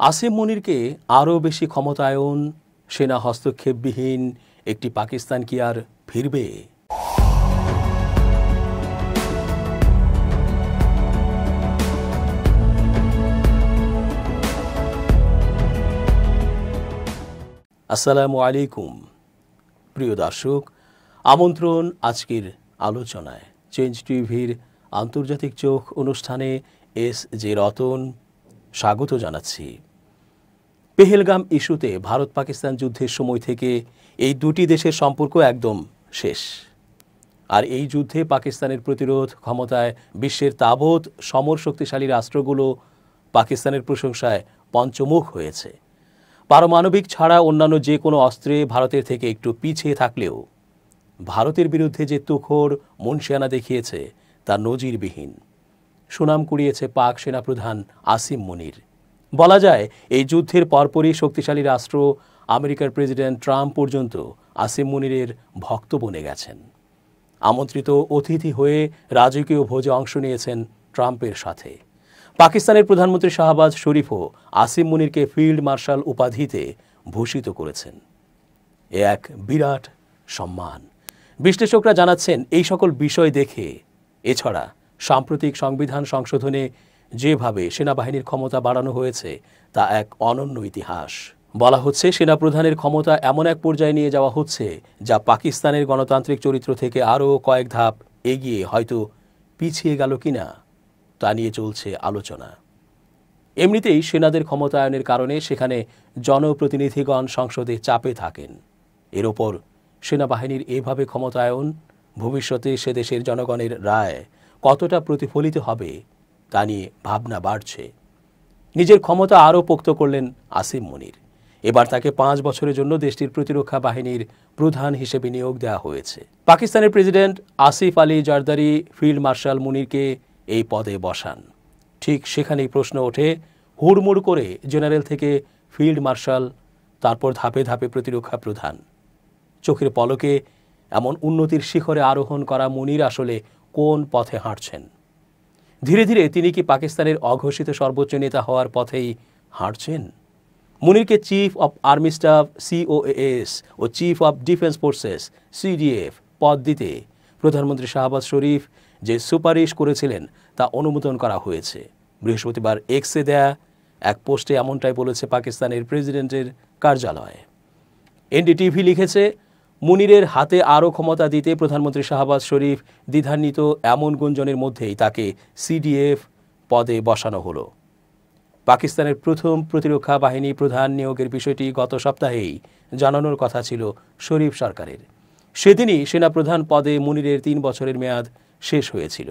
আসিম মনিরকে আরও বেশি ক্ষমতায়ন, সেনা হস্তক্ষেপবিহীন একটি পাকিস্তান কি আর ফিরবে? আসসালামু আলাইকুম প্রিয় দর্শক, আমন্ত্রণ আজকের আলোচনায়। চেঞ্জ টিভির আন্তর্জাতিক চোখ অনুষ্ঠানে এস জে রতন স্বাগত জানাচ্ছি। পেহেলগাম ইস্যুতে ভারত পাকিস্তান যুদ্ধের সময় থেকে এই দুটি দেশের সম্পর্ক একদম শেষ। আর এই যুদ্ধে পাকিস্তানের প্রতিরোধ ক্ষমতায় বিশ্বের তাবৎ সমর শক্তিশালী রাষ্ট্রগুলো পাকিস্তানের প্রশংসায় পঞ্চমুখ হয়েছে। পারমাণবিক ছাড়া অন্যান্য যে কোনো অস্ত্রে ভারতের থেকে একটু পিছিয়ে থাকলেও ভারতের বিরুদ্ধে যে তুখোড় মুনশিয়ানা দেখিয়েছে তা নজিরবিহীন। সুনাম কুড়িয়েছে পাক সেনাপ্রধান আসিম মনির। বলা যায় এই যুদ্ধের পরপরই শক্তিশালী রাষ্ট্র আমেরিকার প্রেসিডেন্ট ট্রাম্প পর্যন্ত আসিম মনিরের ভক্ত বনে গেছেন। আমন্ত্রিত অতিথি হয়ে রাজকীয় ভোজে অংশ নিয়েছেন ট্রাম্পের সাথে। পাকিস্তানের প্রধানমন্ত্রী শাহবাজ শরীফও আসিম মনিরকে ফিল্ড মার্শাল উপাধিতে ভূষিত করেছেন। এ এক বিরাট সম্মান। বিশ্লেষকরা জানাচ্ছেন, এই সকল বিষয় দেখে এছাড়া সাম্প্রতিক সংবিধান সংশোধনে যেভাবে সেনাবাহিনীর ক্ষমতা বাড়ানো হয়েছে তা এক অনন্য ইতিহাস। বলা হচ্ছে, সেনাপ্রধানের ক্ষমতা এমন এক পর্যায়ে নিয়ে যাওয়া হচ্ছে যা পাকিস্তানের গণতান্ত্রিক চরিত্র থেকে আরও কয়েক ধাপ এগিয়ে হয়তো পিছিয়ে গেল কিনা তা নিয়ে চলছে আলোচনা। এমনিতেই সেনাদের ক্ষমতায়নের কারণে সেখানে জনপ্রতিনিধিগণ সংসদে চাপে থাকেন। এর ওপর সেনাবাহিনীর এভাবে ক্ষমতায়ন ভবিষ্যতে সে দেশের জনগণের রায় কতটা প্রতিফলিত হবে তা নিয়ে ভাবনা বাড়ছে। নিজের ক্ষমতা আরও পোক্ত করলেন আসিম মনির। এবার তাকে 5 বছরের জন্য দেশটির প্রতিরক্ষা বাহিনীর প্রধান হিসেবে নিয়োগ দেওয়া হয়েছে। পাকিস্তানের president Asif Ali Zardari field marshal মুনিরকে এই পদে বসান। ঠিক সেখানেই প্রশ্ন ওঠে, হুড়মুড় করে জেনারেল থেকে ফিল্ড মার্শাল, তারপর ধাপে ধাপে প্রতিরক্ষা প্রধান। চোখের পলকে এমন উন্নতির শিখরে আরোহণ করা মুনির আসলে কোন পথে হাঁটছেন? ধীরে ধীরে তিনি কি পাকিস্তানের অঘোষিত সর্বোচ্চ নেতা হওয়ার পথেই হাঁটছেন? মুনিরকে chief of army staff COAS ও chief of defence forces CDF পদ দিতে প্রধানমন্ত্রী শাহবাজ শরীফ যে সুপারিশ করেছিলেন তা অনুমোদন করা হয়েছে। বৃহস্পতিবার এক্সে দেয়া এক পোস্টে এমনটাই বলেছে পাকিস্তানের প্রেসিডেন্টের কার্যালয়। NDTV লিখেছে, মুনিরের হাতে আরও ক্ষমতা দিতে প্রধানমন্ত্রী শাহবাজ শরীফ দ্বিধান্বিত এমন গুঞ্জনের মধ্যেই তাকে CDF পদে বসানো হলো। পাকিস্তানের প্রথম প্রতিরক্ষা বাহিনী প্রধান নিয়োগের বিষয়টি গত সপ্তাহেই জানানোর কথা ছিল শরীফ সরকারের। সেদিনই সেনাপ্রধান পদে মুনিরের 3 বছরের মেয়াদ শেষ হয়েছিল।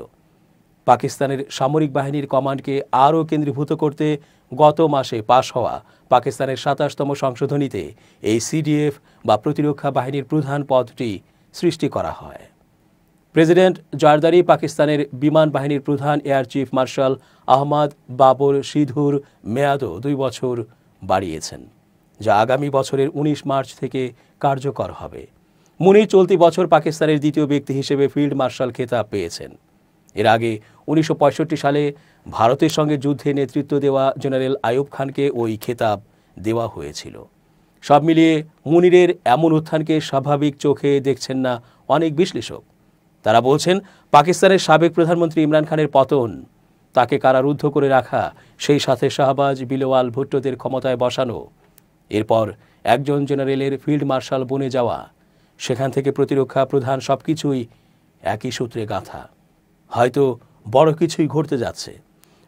পাকিস্তানের সামরিক বাহিনীর কমান্ডকে আরও কেন্দ্রীভূত করতে গত মাসে পাশ হওয়া পাকিস্তানের 27তম সংশোধনীতে এই CDF বা প্রতিরক্ষা বাহিনীর প্রধান পদটি সৃষ্টি করা হয়। প্রেসিডেন্ট জারদারি পাকিস্তানের বিমান বাহিনীর প্রধান air chief marshal Ahmed Babar সিধুর মেয়াদও 2 বছর বাড়িয়েছেন, যা আগামী বছরের 19 মার্চ থেকে কার্যকর হবে। মুনির চলতি বছর পাকিস্তানের দ্বিতীয় ব্যক্তি হিসেবে ফিল্ড মার্শাল খেতাব পেয়েছেন। এর আগে 1965 সালে ভারতের সঙ্গে যুদ্ধে নেতৃত্ব দেওয়া জেনারেল আইয়ুব খানকে ওই খেতাব দেওয়া হয়েছিল। সব মিলিয়ে মুনিরের এমন উত্থানকে স্বাভাবিক চোখে দেখছেন না অনেক বিশ্লেষক। তারা বলছেন, পাকিস্তানের সাবেক প্রধানমন্ত্রী ইমরান খানের পতন, তাকে কারারুদ্ধ করে রাখা, সেই সাথে শাহবাজ বিলওয়াল ভুট্টোদের ক্ষমতায় বসানো, এরপর একজন জেনারেলের ফিল্ড মার্শাল বনে যাওয়া, সেখান থেকে প্রতিরক্ষা প্রধান, সবকিছুই একই সূত্রে গাঁথা। হয়তো বড় কিছুই ঘটতে যাচ্ছে।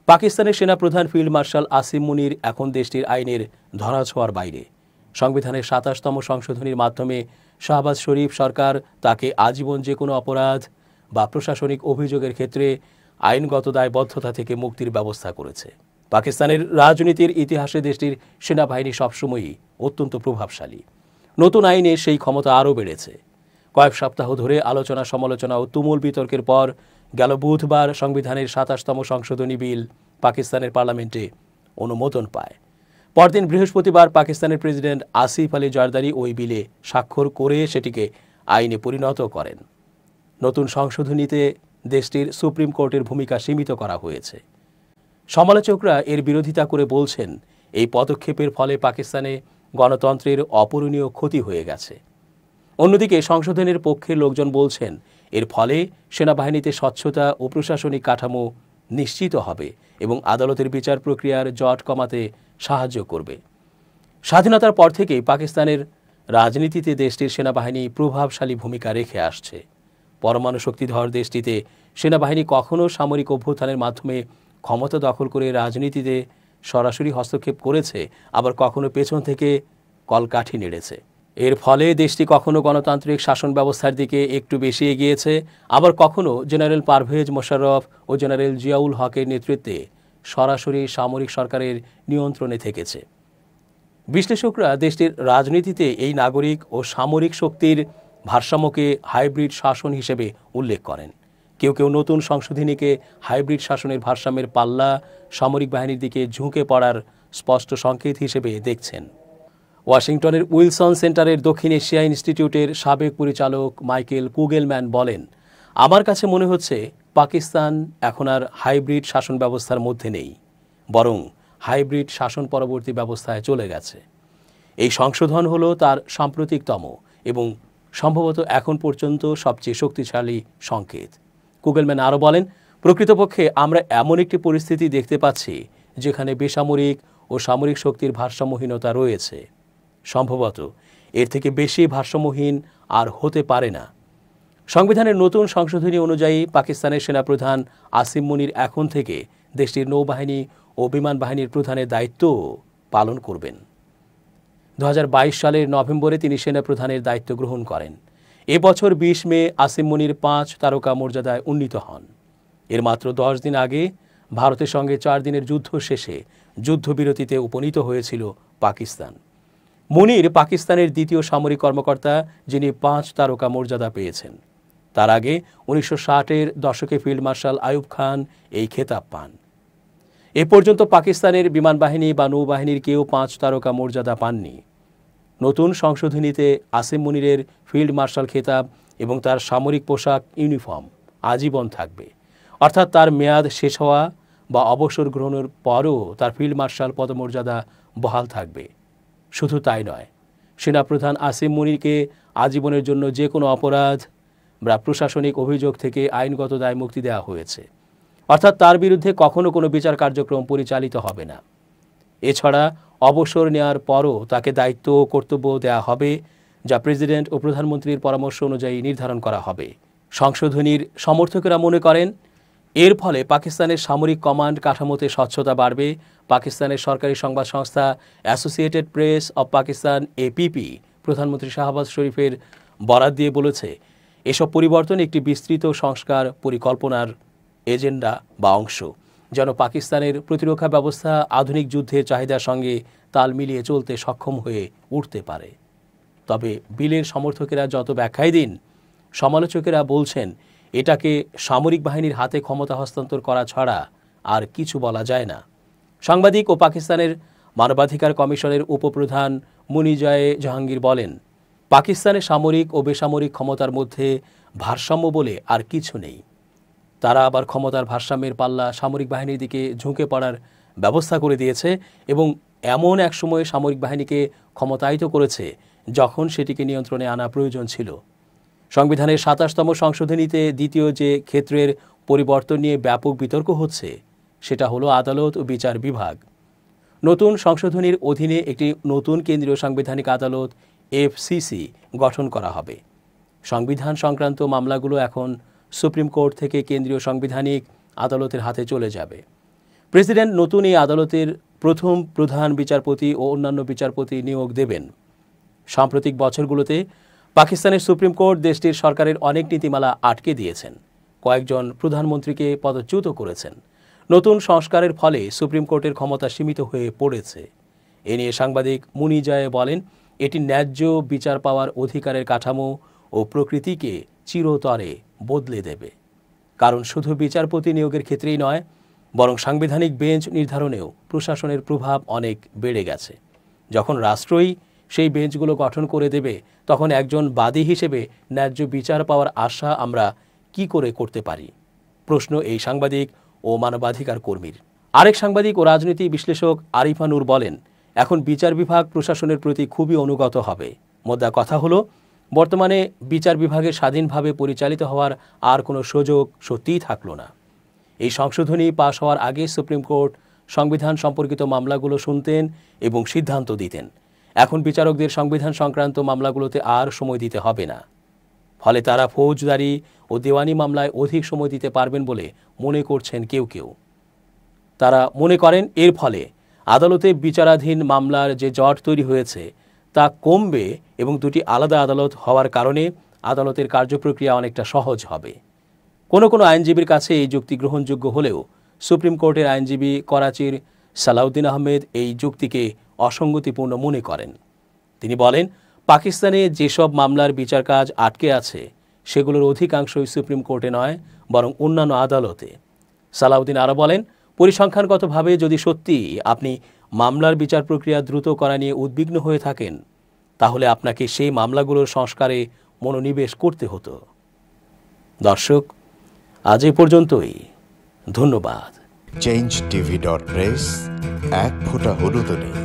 পাকিস্তানের সেনাপ্রধান ফিল্ড মার্শাল আসিম মুনির এখন দেশটির আইনের ধরাছোঁয়ার বাইরে। সংবিধানের 27তম সংশোধনীর মাধ্যমে শাহবাজ শরীফ সরকার তাকে আজীবন যে কোনো অপরাধ বা প্রশাসনিক অভিযোগের ক্ষেত্রে আইনগত দায়বদ্ধতা থেকে মুক্তির ব্যবস্থা করেছে। পাকিস্তানের রাজনীতির ইতিহাসে দেশটির সেনাবাহিনী সবসময়ই অত্যন্ত প্রভাবশালী। নতুন আইনে সেই ক্ষমতা আরও বেড়েছে। কয়েক সপ্তাহ ধরে আলোচনা সমালোচনা ও তুমুল বিতর্কের পর গেল বুধবার সংবিধানের 27তম সংশোধনী বিল পাকিস্তানের পার্লামেন্টে অনুমোদন পায়। পরদিন বৃহস্পতিবার পাকিস্তানের প্রেসিডেন্ট আসিফ আলী জারদারি ওই বিলে স্বাক্ষর করে সেটিকে আইনে পরিণত করেন। নতুন সংশোধনীতে দেশটির সুপ্রিম কোর্টের ভূমিকা সীমিত করা হয়েছে। সমালোচকরা এর বিরোধিতা করে বলছেন, এই পদক্ষেপের ফলে পাকিস্তানে গণতন্ত্রের অপূরণীয় ক্ষতি হয়ে গেছে। অন্যদিকে সংশোধনের পক্ষের লোকজন বলছেন, এর ফলে সেনাবাহিনীতে স্বচ্ছতা ও প্রশাসনিক কাঠামো নিশ্চিত হবে এবং আদালতের বিচার প্রক্রিয়ার জট কমাতে সাহায্য করবে। স্বাধীনতার পর থেকেই পাকিস্তানের রাজনীতিতে দেশটির সেনাবাহিনী প্রভাবশালী ভূমিকা রেখে আসছে। পরমাণু শক্তিধর দেশটিতে সেনাবাহিনী কখনও সামরিক অভ্যুত্থানের মাধ্যমে ক্ষমতা দখল করে রাজনীতিতে সরাসরি হস্তক্ষেপ করেছে, আবার কখনো পেছন থেকে কলকাঠি নেড়েছে। এর ফলে দেশটি কখনো গণতান্ত্রিক শাসন ব্যবস্থার দিকে একটু বেশি এগিয়েছে, আবার কখনো জেনারেল পারভেজ মোশাররফ ও জেনারেল জিয়াউল হকের নেতৃত্বে সরাসরি সামরিক সরকারের নিয়ন্ত্রণে থেকেছে। বিশ্লেষকরা দেশটির রাজনীতিতে এই নাগরিক ও সামরিক শক্তির ভারসাম্যকে হাইব্রিড শাসন হিসেবে উল্লেখ করেন। কেউ কেউ নতুন সংশোধনীকে হাইব্রিড শাসনের ভারসাম্যের পাল্লা সামরিক বাহিনীর দিকে ঝুঁকে পড়ার স্পষ্ট সংকেত হিসেবে দেখছেন। ওয়াশিংটনের উইলসন সেন্টারের দক্ষিণ এশিয়া ইনস্টিটিউটের সাবেক পরিচালক মাইকেল কুগেলম্যান বলেন, আমার কাছে মনে হচ্ছে পাকিস্তান এখন আর হাইব্রিড শাসন ব্যবস্থার মধ্যে নেই, বরং হাইব্রিড শাসন পরবর্তী ব্যবস্থায় চলে গেছে। এই সংশোধন হলো তার সাম্প্রতিকতম এবং সম্ভবত এখন পর্যন্ত সবচেয়ে শক্তিশালী সংকেত। কুগেলম্যান আরও বলেন, প্রকৃতপক্ষে আমরা এমন একটি পরিস্থিতি দেখতে পাচ্ছি যেখানে বেসামরিক ও সামরিক শক্তির ভারসাম্যহীনতা রয়েছে। সম্ভবত এর থেকে বেশি ভারসাম্যহীন আর হতে পারে না। সংবিধানের নতুন সংশোধনী অনুযায়ী পাকিস্তানের সেনাপ্রধান আসিম মুনির এখন থেকে দেশটির নৌবাহিনী ও বিমান বাহিনীর প্রধানের দায়িত্ব পালন করবেন। 2022 সালের নভেম্বরে তিনি সেনাপ্রধানের দায়িত্ব গ্রহণ করেন। এবছর 20 মে আসিম মুনির 5 তারকা মর্যাদায় উন্নীত হন। এর মাত্র 10 দিন আগে ভারতের সঙ্গে 4 দিনের যুদ্ধ শেষে যুদ্ধবিরতিতে উপনীত হয়েছিল পাকিস্তান। মুনির পাকিস্তানের দ্বিতীয় সামরিক কর্মকর্তা যিনি 5 তারকা মর্যাদা পেয়েছেন। তার আগে 1960-এর দশকে ফিল্ড মার্শাল আইয়ুব খান এই খেতাব পান। এ পর্যন্ত পাকিস্তানের বিমান বাহিনী বা নৌবাহিনীর কেউ 5 তারকা মর্যাদা পাননি। নতুন সংশোধনীতে আসিম মুনিরের ফিল্ড মার্শাল খেতাব এবং তার সামরিক পোশাক ইউনিফর্ম আজীবন থাকবে, অর্থাৎ তার মেয়াদ শেষ হওয়া বা অবসর গ্রহণের পরও তার ফিল্ড মার্শাল পদমর্যাদা বহাল থাকবে। শুধু তাই নয়, সেনাপ্রধান আসিম মুনিরকে আজীবনের জন্য যে কোনো অপরাধ বা প্রশাসনিক অভিযোগ থেকে আইনগত দায়মুক্তি দেওয়া হয়েছে, অর্থাৎ তার বিরুদ্ধে কখনো কোনো বিচার কার্যক্রম পরিচালিত হবে না। এছাড়া অবসর নেওয়ার পরও তাকে দায়িত্ব ও কর্তব্য দেওয়া হবে, যা প্রেসিডেন্ট ও প্রধানমন্ত্রীর পরামর্শ অনুযায়ী নির্ধারণ করা হবে। সংশোধনীর সমর্থকেরা মনে করেন, এর ফলে পাকিস্তানের সামরিক কমান্ড কাঠামোতে স্বচ্ছতা বাড়বে। পাকিস্তানের সরকারি সংবাদ সংস্থা associated press of Pakistan APP প্রধানমন্ত্রী শাহবাজ শরীফের বরাত দিয়ে বলেছে, এসব পরিবর্তন একটি বিস্তৃত সংস্কার পরিকল্পনার এজেন্ডা বা অংশ, যেন পাকিস্তানের প্রতিরক্ষা ব্যবস্থা আধুনিক যুদ্ধের চাহিদার সঙ্গে তাল মিলিয়ে চলতে সক্ষম হয়ে উঠতে পারে। তবে বিলের সমর্থকেরা যত ব্যাখ্যাই দিন, সমালোচকেরা বলছেন এটাকে সামরিক বাহিনীর হাতে ক্ষমতা হস্তান্তর করা ছাড়া আর কিছু বলা যায় না। সাংবাদিক ও পাকিস্তানের মানবাধিকার কমিশনের উপপ্রধান মুনিজায়ে জাহাঙ্গীর বলেন, পাকিস্তানের সামরিক ও বেসামরিক ক্ষমতার মধ্যে ভারসাম্য বলে আর কিছু নেই। তারা আবার ক্ষমতার ভারসাম্যের পাল্লা সামরিক বাহিনীর দিকে ঝুঁকে পড়ার ব্যবস্থা করে দিয়েছে এবং এমন এক সময়ে সামরিক বাহিনীকে ক্ষমতায়িত করেছে যখন সেটিকে নিয়ন্ত্রণে আনা প্রয়োজন ছিল। সংবিধানের 27তম সংশোধনীতে দ্বিতীয় যে ক্ষেত্রের পরিবর্তন নিয়ে ব্যাপক বিতর্ক হচ্ছে সেটা হলো আদালত ও বিচার বিভাগ। নতুন সংশোধনীর অধীনে একটি নতুন কেন্দ্রীয় সাংবিধানিক আদালত এফসিসি গঠন করা হবে। সংবিধান সংক্রান্ত মামলাগুলো এখন সুপ্রিম কোর্ট থেকে কেন্দ্রীয় সাংবিধানিক আদালতের হাতে চলে যাবে। প্রেসিডেন্ট নতুন এই আদালতের প্রথম প্রধান বিচারপতি ও অন্যান্য বিচারপতি নিয়োগ দেবেন। সাম্প্রতিক বছরগুলোতে পাকিস্তানের সুপ্রিম কোর্ট দেশটির সরকারের অনেক নীতিমালা আটকে দিয়েছেন, কয়েকজন প্রধানমন্ত্রীকে পদচ্যুত করেছেন। নতুন সংস্কারের ফলে সুপ্রিম কোর্টের ক্ষমতা সীমিত হয়ে পড়েছে। এ নিয়ে সাংবাদিক মুনিজায়ে বলেন, এটি ন্যায্য বিচার পাওয়ার অধিকারের কাঠামো ও প্রকৃতিকে চিরতরে বদলে দেবে। কারণ শুধু বিচারপতি নিয়োগের ক্ষেত্রেই নয়, বরং সাংবিধানিক বেঞ্চ নির্ধারণেও প্রশাসনের প্রভাব অনেক বেড়ে গেছে। যখন রাষ্ট্রই সেই বেঞ্চগুলো গঠন করে দেবে, তখন একজন বাদী হিসেবে ন্যায্য বিচার পাওয়ার আশা আমরা কি করে করতে পারি? প্রশ্ন এই সাংবাদিক ও মানবাধিকার কর্মীর। আরেক সাংবাদিক ও রাজনীতি বিশ্লেষক আরিফা নূর বলেন, এখন বিচার বিভাগ প্রশাসনের প্রতি খুবই অনুগত হবে। মোদ্দা কথা হলো, বর্তমানে বিচার বিভাগের স্বাধীনভাবে পরিচালিত হওয়ার আর কোনো সুযোগ সত্যিই থাকল না। এই সংশোধনী পাশ হওয়ার আগে সুপ্রিম কোর্ট সংবিধান সম্পর্কিত মামলাগুলো শুনতেন এবং সিদ্ধান্ত দিতেন। এখন বিচারকদের সংবিধান সংক্রান্ত মামলাগুলোতে আর সময় দিতে হবে না। ফলে তারা ফৌজদারি ও দেওয়ানি মামলায় অধিক সময় দিতে পারবেন বলে মনে করছেন কেউ কেউ। তারা মনে করেন এর ফলে আদালতে বিচারাধীন মামলার যে জট তৈরি হয়েছে তা কমবে এবং দুটি আলাদা আদালত হওয়ার কারণে আদালতের কার্যপ্রক্রিয়া অনেকটা সহজ হবে। কোনো কোনো আইনজীবীর কাছে এই যুক্তি গ্রহণযোগ্য হলেও সুপ্রিম কোর্টের আইনজীবী করাচির সালাউদ্দিন আহমেদ এই যুক্তিকে অসঙ্গতিপূর্ণ মনে করেন। তিনি বলেন, পাকিস্তানে যেসব মামলার বিচার কাজ আটকে আছে সেগুলোর অধিকাংশই সুপ্রিম কোর্টে নয় বরং অন্যান্য আদালতে। সালাউদ্দিন আরও বলেন, পরিসংখ্যানগতভাবে যদি সত্যি আপনি মামলার বিচার প্রক্রিয়া দ্রুত করা নিয়ে উদ্বিগ্ন হয়ে থাকেন তাহলে আপনাকে সেই মামলাগুলোর সংস্কারে মনোনিবেশ করতে হতো। দর্শক, আজ এ পর্যন্তই। ধন্যবাদ। changeTV.press, এক ফোঁটা হলুদ নেই।